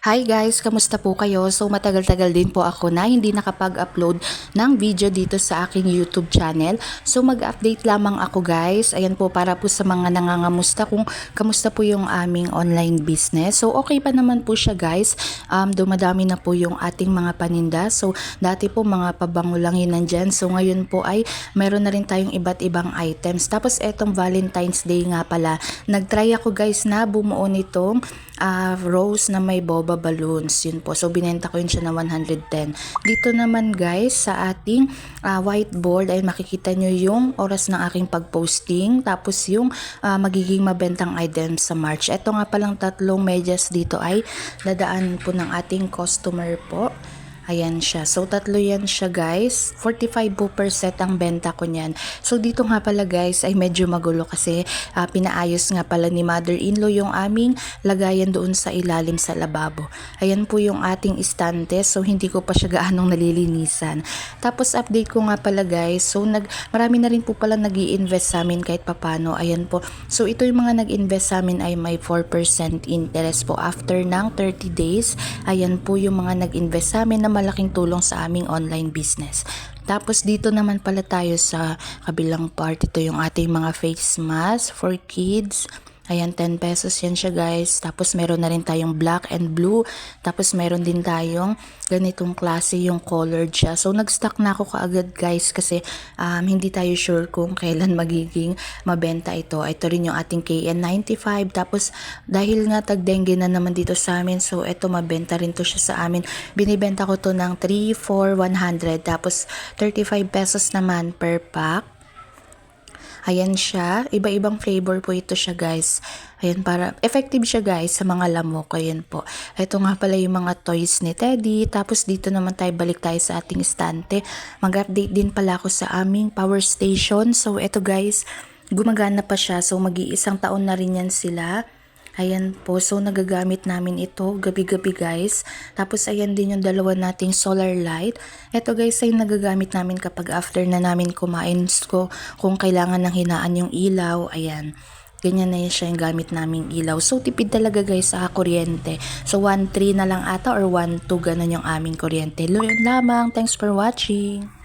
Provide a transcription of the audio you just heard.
Hi guys, kamusta po kayo? So matagal-tagal din po ako na hindi nakapag-upload ng video dito sa aking YouTube channel. So mag-update lamang ako guys. Ayan po para po sa mga nangangamusta kung kamusta po yung aming online business. So okay pa naman po siya guys. Dumadami na po yung ating mga paninda. So dati po mga pabango lang yun nandyan. So ngayon po ay meron na rin tayong iba't ibang items. Tapos etong Valentine's Day nga pala. Nag-try ako guys na bumuo nitong rose na may boba balloons. Yun po. So, binenta ko yun siya na 110. Dito naman guys, sa ating whiteboard ay makikita nyo yung oras ng aking pag-posting. Tapos yung magiging mabentang items sa March. Ito nga palang tatlong medyas dito ay dadaan po ng ating customer po. Ayan siya. So, tatlo yan siya guys. 45% ang benta ko niyan. So, dito nga pala guys ay medyo magulo kasi pinaayos nga pala ni mother-in-law yung aming lagayan doon sa ilalim sa lababo. Ayan po yung ating istante. So, hindi ko pa siya gaanong nalilinisan. Tapos, update ko nga pala guys. So, marami na rin po pala nag-i-invest sa amin kahit papano. Ayan po. So, ito yung mga nag-invest sa amin ay may 4% interest po after ng 30 days. Ayan po yung mga nag-invest sa amin na malaking tulong sa aming online business. Tapos dito naman pala tayo sa kabilang part. Ito yung ating mga face mask for kids. Ayan, 10 pesos yan siya guys. Tapos meron na rin tayong black and blue. Tapos meron din tayong ganitong klase yung colored siya. So nag-stock na ako kaagad guys kasi hindi tayo sure kung kailan magiging mabenta ito. Ito rin yung ating KN95. Tapos dahil nga tag-dengue na naman dito sa amin, so ito mabenta rin to siya sa amin. Binibenta ko to ng 3 for 100. Tapos 35 pesos naman per pack. Ayan siya. Iba-ibang flavor po ito siya guys. Ayan, para effective siya guys sa mga lamok. Ayan po. Ito nga pala yung mga toys ni Teddy. Tapos dito naman balik tayo sa ating estante. Mag-update din pala ako sa aming power station. So ito guys, gumagana pa siya. So mag-iisang taon na rin yan sila. Ayan po, so nagagamit namin ito gabi-gabi guys. Tapos ayan din yung dalawa nating solar light. Ito guys ay nagagamit namin kapag after na namin kumain ko kung kailangan ng hinaan yung ilaw. Ayan, ganyan na siya yung gamit naming ilaw. So tipid talaga guys sa kuryente. So 1.3 na lang ata or 1.2 ganun yung aming kuryente. Yun lamang, thanks for watching.